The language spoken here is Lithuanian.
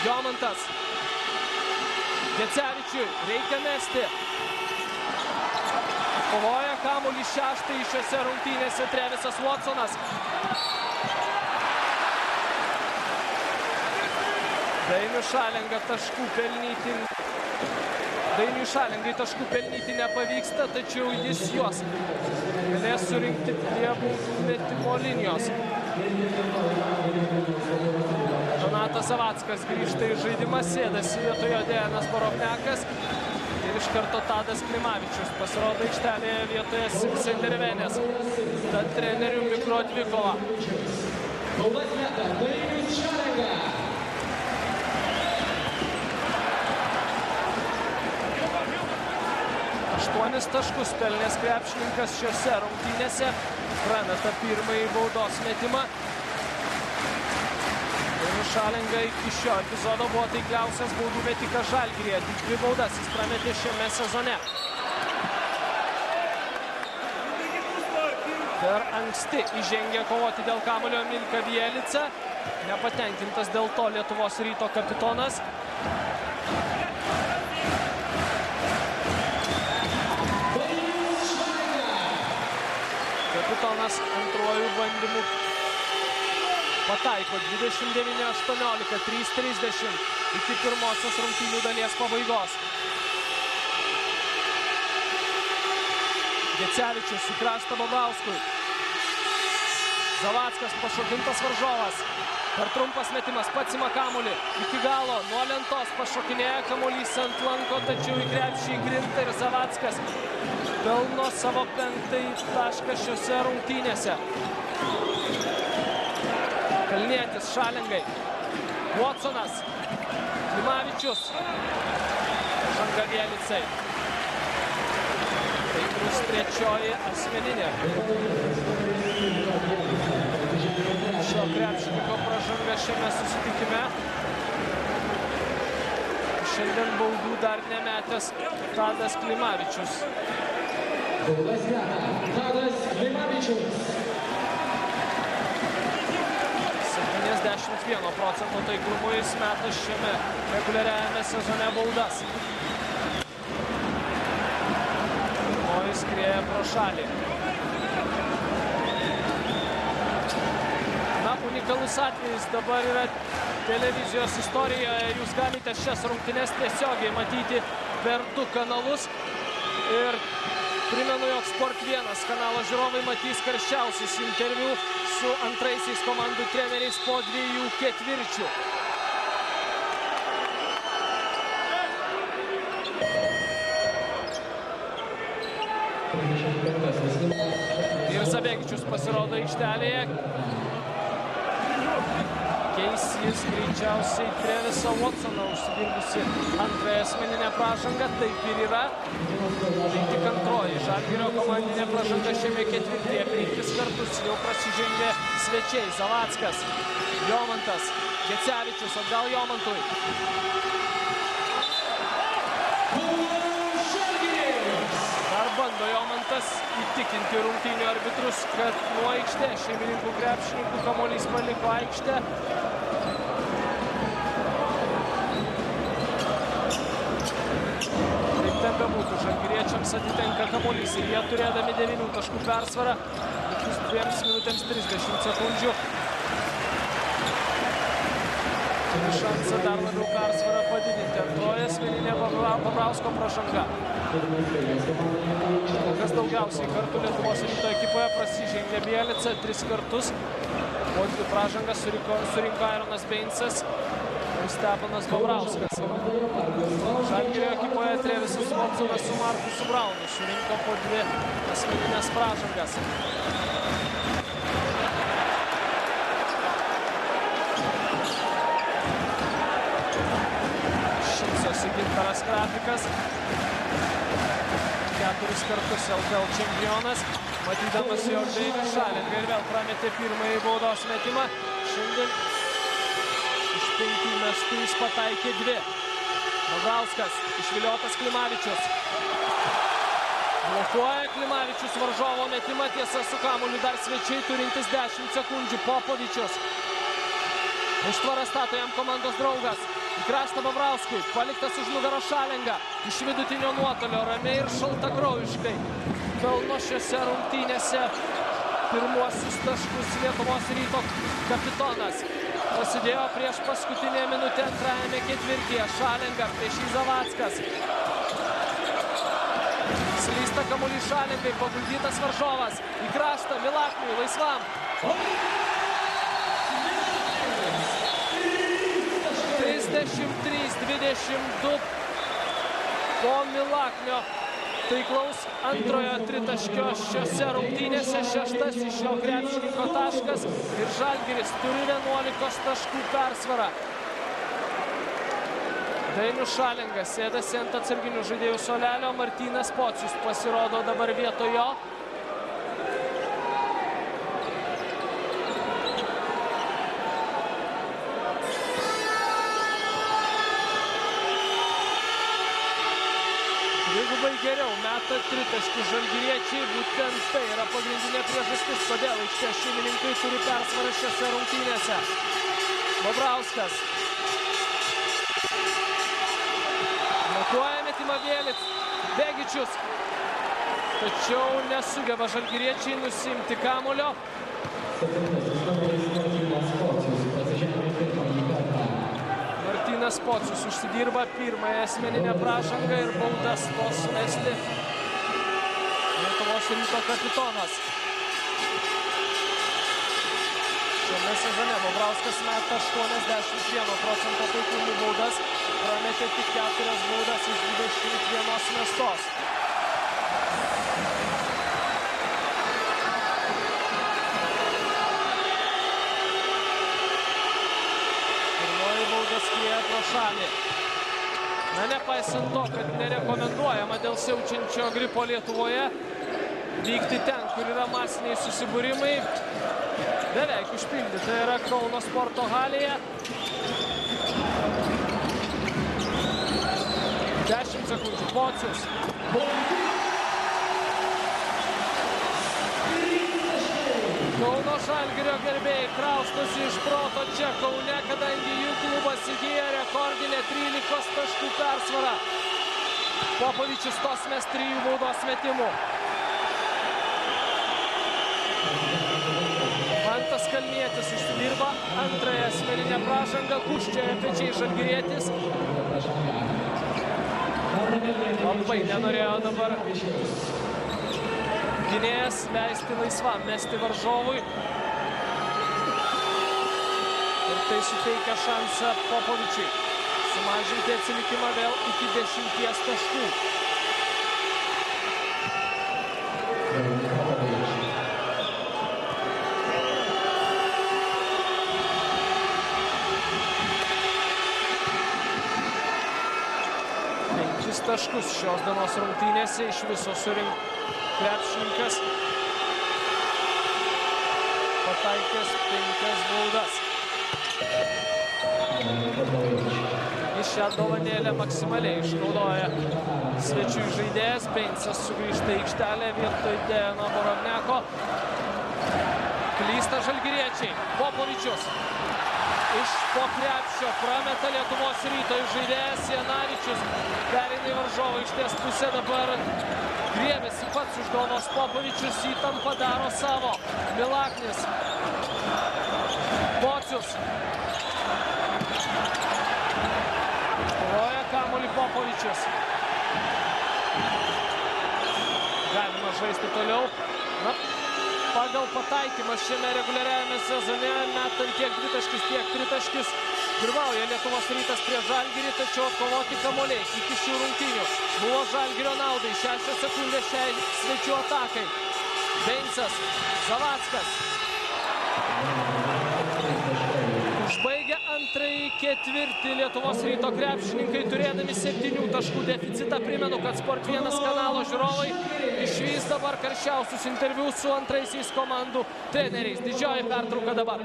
Jomantas. Gecevičiui reikia mesti. Kovoja kamuolį šeštąjį šiose rungtynėse Trevisas Watsonas. Dainiui Šalengai taškų pelnyti nepavyksta, tačiau jis juos galės surinkti prie baudų metimo linijos. Donatas Zavackas grįžta į žaidimą, sėdasi vietoje Dejanas Borovniakas ir iš karto Tadas Klimavičius pasirodo aikštelėje vietoje Simsa Intervenės. Tad trenerių mikro dvikova. Baudas meta Dainius Šalenga. 8 taškus pelnęs krepšininkas šiose rungtynėse. Prameta pirmąjį baudos metimą. Dainius Šalenga iki šio epizodo buvo taikliausias baudų metikas Žalgiryje. Tik 2 baudas jis prametė šiame sezone. Per anksti įžengė kovoti dėl kamuolio Milka Bjelica. Nepatenkintas dėl to Lietuvos Ryto kapitonas. Kapitonas antruoju bandymu pataiko 29-18, 3:30 iki pirmosios rungtynių dalies pabaigos. Gecevičius į kraštą Bobrauskui. Zavackas pašokintas varžovas. Per trumpas metimas pats ima kamuolį. Iki galo nuo lentos pašokinėja kamuolys ant lanko, tačiau į krepšį įgrinta ir Zavackas pelno savo 5 tašką šiose rungtynėse. Kalnietis Šalengai. Watsonas. Klimavičius. Žanga Bjelicai. Tai bus 3. asmeninė. Šio krepšininko pražanga šiame susitikime. Šiandien baudų dar nemetęs Tadas Klimavičius. Tadas Klimavičius. 71% taiklumu jis meta šiame reguliariajame sezone baudas. O jis skrieja pro šalį. Na, unikalus atvejis dabar yra televizijos istorijoje. Jūs galite šias rungtynes tiesiogiai matyti per 2 kanalus. Ir primenu, jog Sport 1 kanalo žiūrovai matys karščiausius interviu su antraisiais komandų treneriais po 2 ketvirčių. Ir Zabegičius pasirodo aikštelėje. Keis jis greičiausiai Trevisą Watsoną užsidirbusi antrąją asmeninę pražangą. Taip ir yra. Tai tik antroji Žalgirio komandinė pražanga šiame ketvirtyje. 5 kartus jau prasižengė svečiai. Zavackas, Jomantas, Gecevičius atgal Jomantui. Dar bando Jomantas įtikinti rungtynių arbitrus, kad nuo aikštės šeimininkų krepšininkų kamuolys paliko aikštę. Kaip ten bebūtų, žalgiriečiams atitenka kamuolys ir jie turėdami 9 taškų persvarą, likus 2 minutėms 30 sekundžių. Turi šansą dar labiau persvarą padidinti. Antroji asmeninė Bobrausko pražanga. Kas daugiausiai kartų Lietuvos Ryto ekipoje prasižengė Bjelica 3 kartus. Po 2 pražangas surinko Ironas Beinsas ir Stepanas Bobrauskas. Žalgirio ekipoje Trevisas Watsonas su Markusu Braunu surinko po 2 asmeninės pražangas. Šypsosi Gintaras Krapikas. 4 kartus LKL čempionas, matydamas jog Dainius Šalenga ir vėl prametė pirmąjį baudos metimą. Šiandien iš 5 mestų jis pataikė 2. Bobrauskas, išviliotas Klimavičius. Blokuoja Klimavičius varžovo metimą, tiesa su kamuoliu dar svečiai turintis 10 sekundžių. Popovičius. Užtvarą stato jam komandos draugas. Į kraštą Babrauskui. Paliktas už nugaros Šalenga. Iš vidutinio nuotolio ramiai ir šaltakraujiškai pelno šiose rungtynėse pirmuosius taškus Lietuvos Ryto kapitonas. Prasidėjo prieš paskutinę minutę antrajame ketvirtyje. Šalenga prieš jį Zavackas. Slysta kamuolys Šalengai, paguldytas varžovas. Į kraštą Milakniui laisvam. 33-22 po Milaknio taiklaus antrojo tritaškio šiose rungtynėse. Šeštasis šio krepšininko taškas ir Žalgiris turi 11 taškų persvarą. Dainius Šalengas sėdasi ant atsarginių žaidėjų suolelio. Martynas Pocius pasirodo dabar vietojo. Dvigubai geriau meta tritaškių žalgiriečiai. Būtent tai yra pagrindinė priežastis, kodėl aikštės šeimininkai turi persvarą šiose rungtynėse. Babrauskas. Blokuoja metimą Bielic. Begičius. Tačiau nesugeba žalgiriečiai nusimti kamuolio. Martynas Pocius užsidirba pirmąją asmeninę pražangą ir baudas tos mesti Lietuvos Ryto kapitonas. Šiame sezone Babrauskas meta 81% taiklių baudas, prametė tik 4 baudas iš 21 mestos. Skrieja pro šalį. Na, nepaisant to, kad nerekomenduojama dėl siaučiančio gripo Lietuvoje vykti ten, kur yra masiniai susibūrimai, beveik užpildyta yra Kauno sporto halėje. 10 sekundžių. Pocius. Kauno Žalgirio gerbėjai kraustosi iš proto čia Kaune, kadangi jų klubas įgyja rekordinę 13 taškų persvarą. Popovičius tos mes 3 baudos metimų. Mantas Kalnietis užsidirba antrąją asmeninę pražangą, kuščioja pečiai žalgirietis. Labai nenorėjo dabar gynėjas leisti laisvam mesti varžovui. Ir tai suteikia šansą Popovičiui sumažinti atsilikimą vėl iki 10 taškų. Taškus šios dienos rungtynėse iš viso surink krepšininkas. Pataikęs 5 baudas. Iš šią dovanėlę maksimaliai išnaudoja svečių žaidėjas. Beinsas sugrįžta į aikštelę vietoj Dejano Borovniako. Klysta žalgiriečiai. Popovičius. Iš po krepšio prameta Lietuvos Ryto žaidėjas Janavičius. Pereina į varžovą aikštės pusę, dabar griebėsi pats už galvos Popovičius, įtampą daro savo. Milaknis. Pocius. Kovoja kamuolį Popovičius. Galima žaisti toliau. Na, pagal pataikymas šiame reguliariajame sezone, metant tiek dvitaškius, tiek tritaškius, pirmauja Lietuvos Rytas prie Žalgirį, tačiau atkovoti kamuoliai iki šių rungtynių buvo Žalgirio naudai. 6 sekundės šiai svečių atakai. Beinsas, Zavackas. Užbaigia antrąjį ketvirtį Lietuvos Ryto krepšininkai, turėdami 7 taškų deficitą. Primenu, kad Sport 1 kanalo žiūrovai išvys dabar karščiausius interviu su antraisiais komandų treneriais. Didžioji pertrauka dabar.